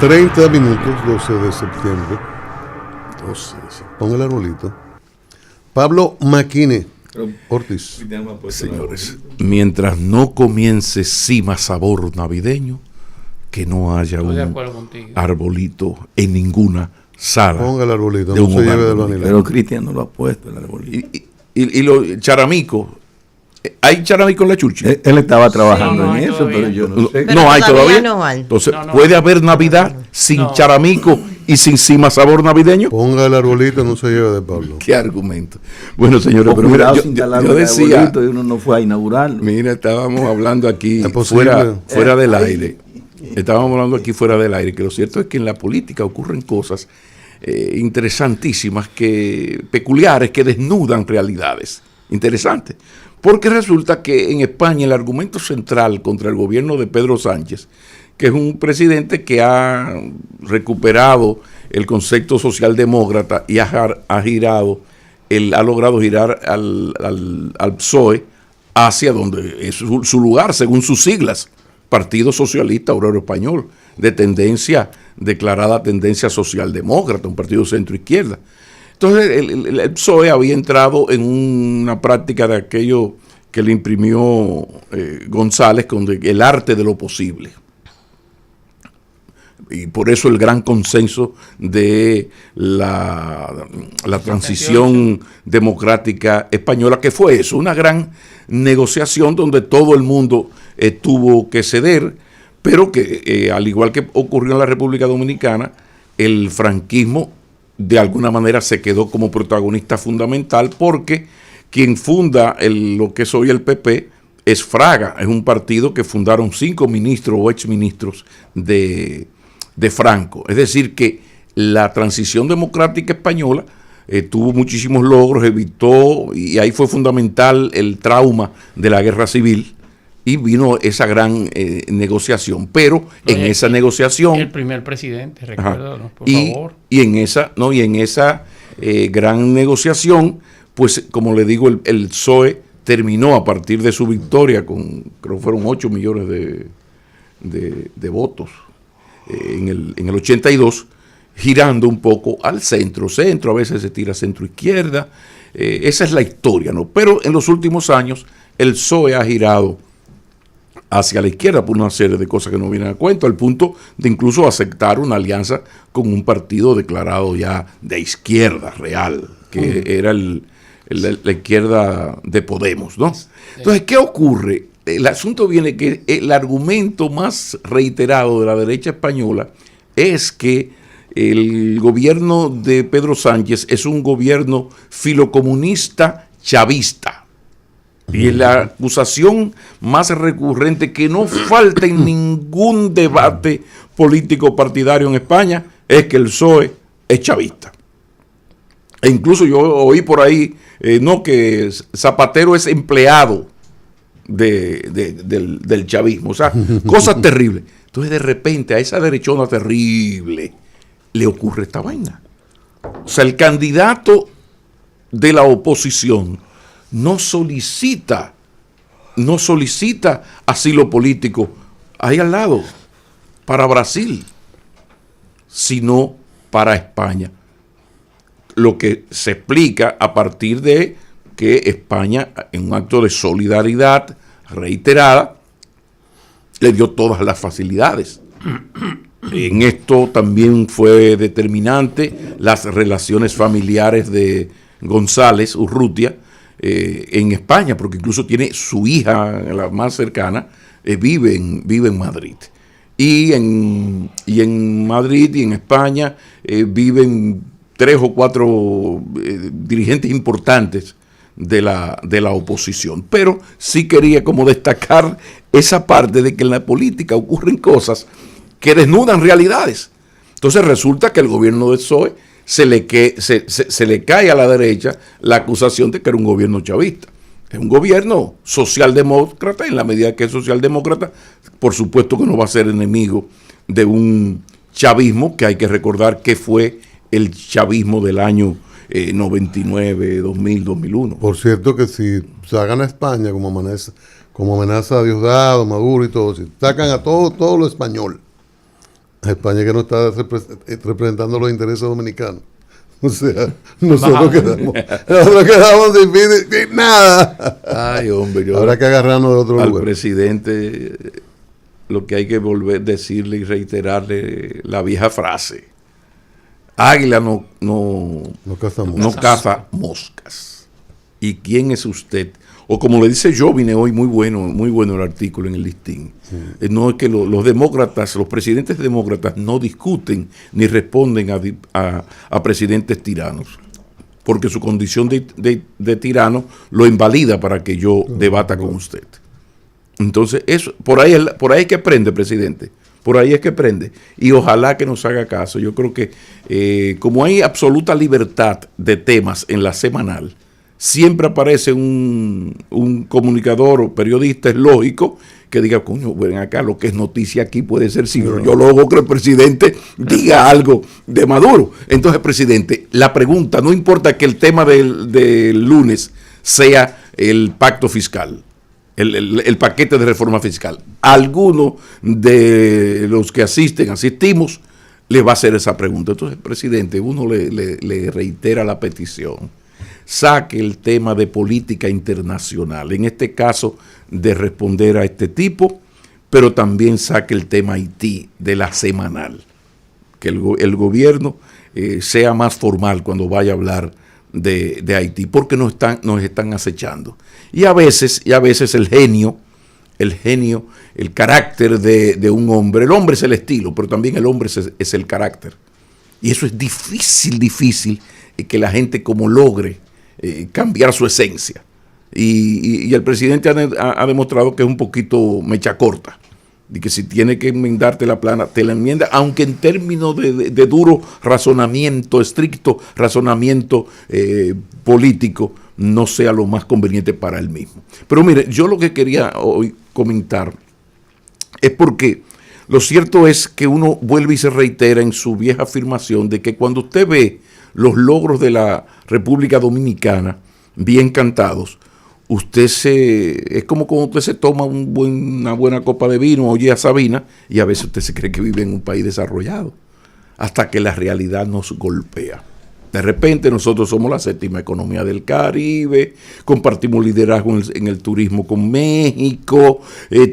30 minutos, 12 de septiembre. 12 de septiembre. Pon el arbolito. Pablo Maquine Ortiz. Señores, mientras no comience Cima Sabor Navideño, que no haya un arbolito en ninguna sala. Ponga el arbolito, no se lleve del vanilla. Pero Cristian no lo ha puesto el arbolito. Y los charamicos. ¿Hay charamico en la Chuchi? Él estaba trabajando en eso, todavía. Pero yo no sé. No hay todavía. No hay. Entonces, ¿puede haber Navidad sin charamico y sin Cima Sabor Navideño? Ponga el arbolito, no se lleve de Pablo. ¿Qué argumento? Bueno, señores, pero mira, yo decía, y uno no fue a inaugurarlo. Mira, estábamos hablando aquí fuera del aire. Estábamos hablando aquí fuera del aire, que lo cierto es que en la política ocurren cosas interesantísimas, peculiares, que desnudan realidades. Interesantes. Porque resulta que en España el argumento central contra el gobierno de Pedro Sánchez, que es un presidente que ha recuperado el concepto socialdemócrata y ha logrado girar al PSOE hacia donde es su lugar, según sus siglas, Partido Socialista Obrero Español, de declarada tendencia socialdemócrata, un partido centro-izquierda. Entonces el PSOE había entrado en una práctica de aquello que le imprimió González con el arte de lo posible. Y por eso el gran consenso de la transición democrática española, que fue eso, una gran negociación donde todo el mundo tuvo que ceder, pero que al igual que ocurrió en la República Dominicana, el franquismo de alguna manera se quedó como protagonista fundamental, porque quien funda lo que es hoy el PP es Fraga, es un partido que fundaron 5 ministros o exministros de Franco. Es decir, que la transición democrática española tuvo muchísimos logros, evitó, y ahí fue fundamental el trauma de la guerra civil, y vino esa gran negociación. Pero en esa negociación... El primer presidente, recuérdalo, por favor. Y en esa gran negociación, pues como le digo, el PSOE terminó a partir de su victoria con, creo que fueron 8 millones de votos en el 82, girando un poco al centro, a veces se tira centro-izquierda. Esa es la historia, ¿no? Pero en los últimos años el PSOE ha girado hacia la izquierda por una serie de cosas que no vienen a cuento, al punto de incluso aceptar una alianza con un partido declarado ya de izquierda real, que era la izquierda de Podemos, ¿no? Entonces, ¿qué ocurre? El asunto viene que el argumento más reiterado de la derecha española es que el gobierno de Pedro Sánchez es un gobierno filocomunista chavista. Y la acusación más recurrente, que no falta en ningún debate político partidario en España, es que el PSOE es chavista. E incluso yo oí por ahí, que Zapatero es empleado del chavismo. O sea, cosas terribles. Entonces, de repente, a esa derechona terrible le ocurre esta vaina. O sea, el candidato de la oposición no solicita asilo político ahí al lado, para Brasil, sino para España. Lo que se explica a partir de que España, en un acto de solidaridad reiterada, le dio todas las facilidades. En esto también fue determinante las relaciones familiares de González Urrutia en España, porque incluso tiene su hija, la más cercana, vive en Madrid. Y en Madrid y en España viven 3 o 4 dirigentes importantes de la oposición. Pero sí quería como destacar esa parte de que en la política ocurren cosas que desnudan realidades. Entonces resulta que el gobierno del PSOE se le cae a la derecha la acusación de que era un gobierno chavista. Es un gobierno socialdemócrata, en la medida que es socialdemócrata, por supuesto que no va a ser enemigo de un chavismo, que hay que recordar que fue el chavismo del año 99, 2000, 2001. Por cierto que si sacan a España como amenaza a Diosdado, Maduro y todo, si sacan a todo lo español, A España que no está representando los intereses dominicanos. O sea, nosotros quedamos sin nada. Ay, hombre, habrá que agarrarnos de otro al lugar. Presidente lo que hay que volver a decirle y reiterarle la vieja frase: águila no caza moscas. ¿Y quién es usted? O como le dice Jovine hoy, muy bueno el artículo en el Listín. No es que los demócratas, los presidentes demócratas no discuten ni responden a presidentes tiranos, porque su condición de tirano lo invalida para que yo debata con usted. Entonces, eso, por ahí es que aprende, presidente. Por ahí es que aprende. Y ojalá que nos haga caso. Yo creo que como hay absoluta libertad de temas en la semanal, siempre aparece un comunicador o periodista, es lógico, que diga, coño, ven acá, lo que es noticia aquí puede ser si yo logro que el presidente diga algo de Maduro. Entonces, presidente, la pregunta, no importa que el tema del lunes sea el pacto fiscal, el paquete de reforma fiscal. Alguno de los que asistimos, les va a hacer esa pregunta. Entonces, presidente, uno le reitera la petición. Saque el tema de política internacional, en este caso de responder a este tipo, pero también saque el tema Haití de la semanal, que el gobierno sea más formal cuando vaya a hablar de Haití, porque nos están acechando. Y a veces el genio, el carácter de un hombre, el hombre es el estilo, pero también el hombre es el carácter. Y eso es difícil que la gente como logre cambiar su esencia. Y el presidente ha demostrado que es un poquito mecha corta, de que si tiene que enmendarte la plana, te la enmienda, aunque en términos de duro razonamiento, estricto razonamiento político, no sea lo más conveniente para él mismo. Pero mire, yo lo que quería hoy comentar es porque lo cierto es que uno vuelve y se reitera en su vieja afirmación de que cuando usted ve los logros de la República Dominicana bien cantados, es como cuando usted se toma una buena copa de vino, oye a Sabina, y a veces usted se cree que vive en un país desarrollado, hasta que la realidad nos golpea. De repente nosotros somos la 7ª economía del Caribe, compartimos liderazgo en el turismo con México,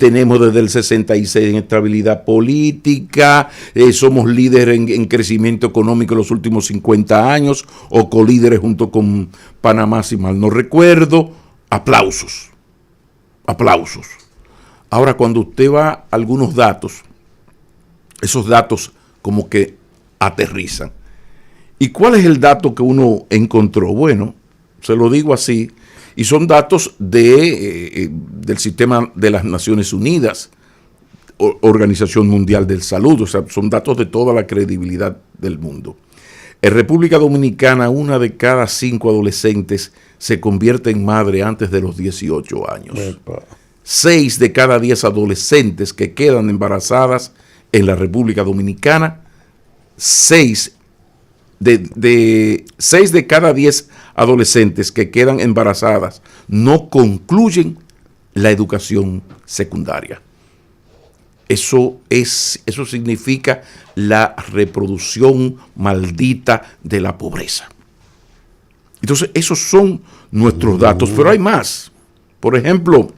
tenemos desde el 66 en estabilidad política, somos líderes en crecimiento económico en los últimos 50 años, o colíderes junto con Panamá, si mal no recuerdo. Aplausos. Ahora, cuando usted va a algunos datos, esos datos como que aterrizan. ¿Y cuál es el dato que uno encontró? Bueno, se lo digo así, y son datos del sistema de las Naciones Unidas, Organización Mundial de Salud, o sea, son datos de toda la credibilidad del mundo. En República Dominicana, 1 de cada 5 adolescentes se convierte en madre antes de los 18 años. 6 de cada 10 adolescentes que quedan embarazadas en la República Dominicana, 6 de cada 10 adolescentes que quedan embarazadas no concluyen la educación secundaria. Eso significa la reproducción maldita de la pobreza. Entonces, esos son nuestros datos, pero hay más. Por ejemplo,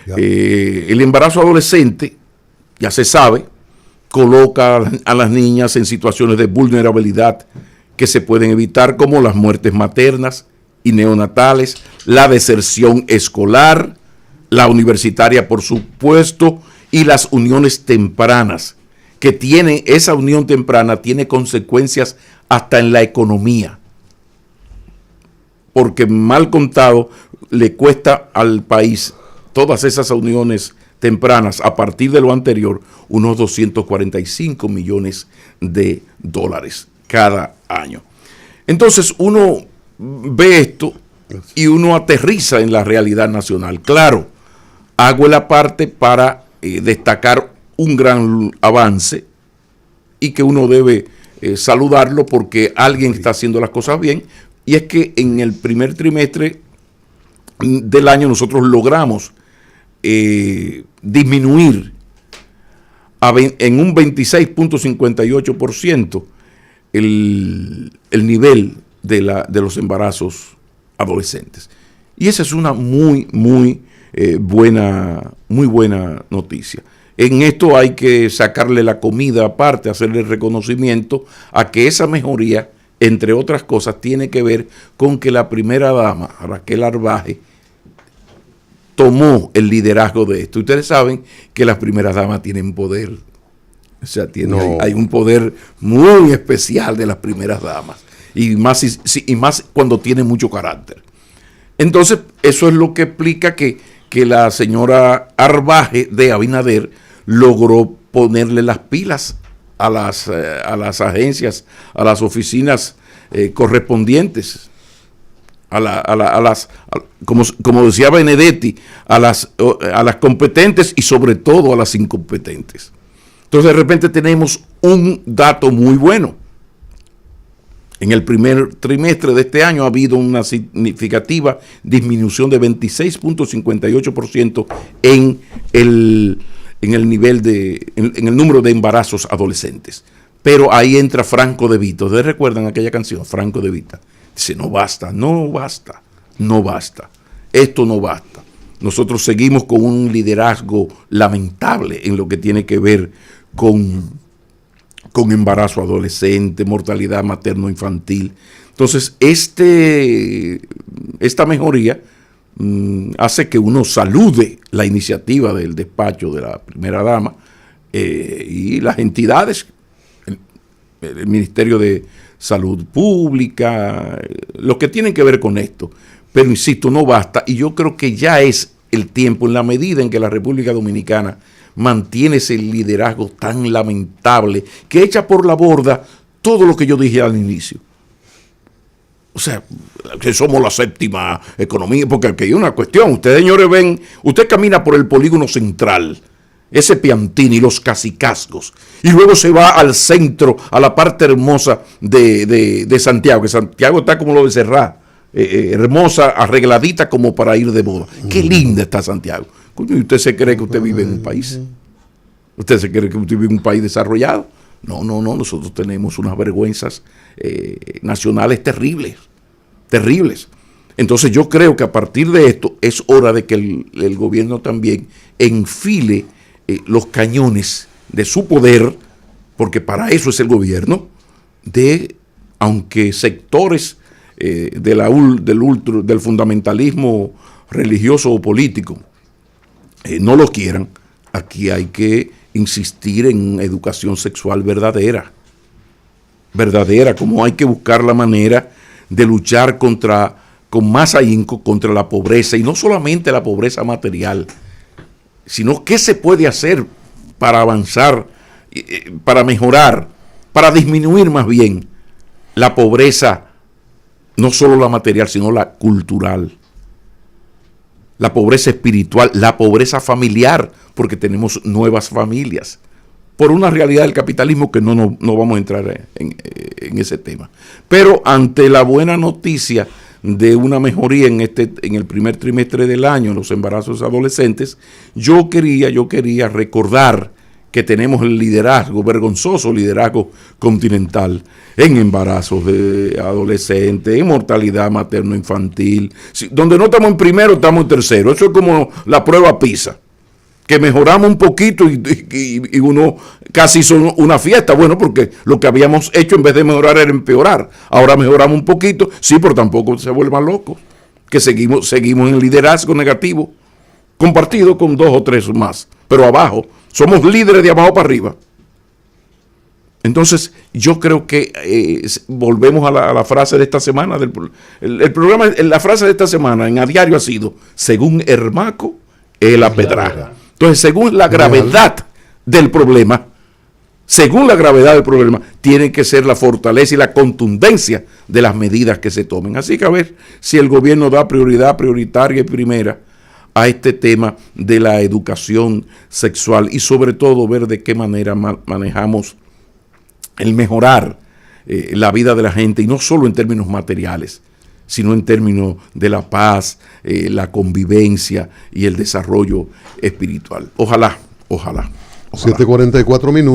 el embarazo adolescente, ya se sabe, coloca a las niñas en situaciones de vulnerabilidad que se pueden evitar, como las muertes maternas y neonatales, la deserción escolar, la universitaria, por supuesto, y las uniones tempranas, que esa unión temprana tiene consecuencias hasta en la economía, porque mal contado le cuesta al país todas esas uniones tempranas, a partir de lo anterior, unos 245 millones de dólares cada año. Entonces uno ve esto y uno aterriza en la realidad nacional. Claro, hago la parte para destacar un gran avance y que uno debe saludarlo porque alguien está haciendo las cosas bien, y es que en el primer trimestre del año nosotros logramos disminuir en un 26.58% el nivel de los embarazos adolescentes. Y esa es una muy buena noticia. En esto hay que sacarle la comida aparte, hacerle reconocimiento a que esa mejoría, entre otras cosas, tiene que ver con que la primera dama, Raquel Arbaje, tomó el liderazgo de esto. Ustedes saben que las primeras damas tienen poder. O sea, hay un poder muy especial de las primeras damas. Y más cuando tienen mucho carácter. Entonces, eso es lo que explica que la señora Arbaje de Abinader logró ponerle las pilas a las agencias, a las oficinas correspondientes, como decía Benedetti, a las competentes y sobre todo a las incompetentes. Entonces, de repente tenemos un dato muy bueno. En el primer trimestre de este año ha habido una significativa disminución de 26.58% en el nivel en el número de embarazos adolescentes. Pero ahí entra Franco De Vita. ¿Ustedes recuerdan aquella canción? Franco De Vita. Dice, no basta. Esto no basta. Nosotros seguimos con un liderazgo lamentable en lo que tiene que ver con embarazo adolescente, mortalidad materno-infantil. Entonces, esta mejoría hace que uno salude la iniciativa del despacho de la primera dama y las entidades, el Ministerio de Salud Pública, los que tienen que ver con esto. Pero insisto, no basta, y yo creo que ya es el tiempo, en la medida en que la República Dominicana mantiene ese liderazgo tan lamentable que echa por la borda todo lo que yo dije al inicio. O sea, que somos la séptima economía, porque aquí hay una cuestión. Ustedes, señores, usted camina por el polígono central, ese Piantini, los Cacicazgos, y luego se va al centro, a la parte hermosa de Santiago, que Santiago está como lo de Serrat, hermosa, arregladita como para ir de boda. Qué linda está Santiago. Coño, ¿y usted se cree que usted vive en un país? ¿Usted se cree que usted vive en un país desarrollado? No, nosotros tenemos unas vergüenzas nacionales terribles. Entonces yo creo que a partir de esto es hora de que el gobierno también enfile los cañones de su poder, porque para eso es el gobierno, aunque sectores del fundamentalismo religioso o político no lo quieran, aquí hay que insistir en educación sexual verdadera, como hay que buscar la manera de luchar con más ahínco contra la pobreza, y no solamente la pobreza material, sino qué se puede hacer para avanzar, para mejorar, para disminuir más bien la pobreza, no solo la material, sino la cultural, la pobreza espiritual, la pobreza familiar, porque tenemos nuevas familias, por una realidad del capitalismo que no vamos a entrar en ese tema. Pero ante la buena noticia de una mejoría en el primer trimestre del año en los embarazos adolescentes, yo quería recordar que tenemos el liderazgo, vergonzoso liderazgo continental en embarazos de adolescentes, en mortalidad materno-infantil. Donde no estamos en primero, estamos en tercero. Eso es como la prueba PISA, que mejoramos un poquito y uno casi hizo una fiesta. Bueno, porque lo que habíamos hecho en vez de mejorar era empeorar. Ahora mejoramos un poquito, sí, pero tampoco se vuelvan locos, que seguimos en el liderazgo negativo, compartido con 2 o 3 más, pero abajo. Somos líderes de abajo para arriba. Entonces, yo creo que volvemos a la frase de esta semana. El programa, la frase de esta semana en A Diario ha sido: según Hermaco, la pedraja. Entonces, según la gravedad del problema, tiene que ser la fortaleza y la contundencia de las medidas que se tomen. Así que a ver si el gobierno da prioridad prioritaria y primera a este tema de la educación sexual, y sobre todo ver de qué manera manejamos el mejorar la vida de la gente, y no solo en términos materiales, sino en términos de la paz, la convivencia y el desarrollo espiritual. Ojalá Ojalá. 7:44 minutos.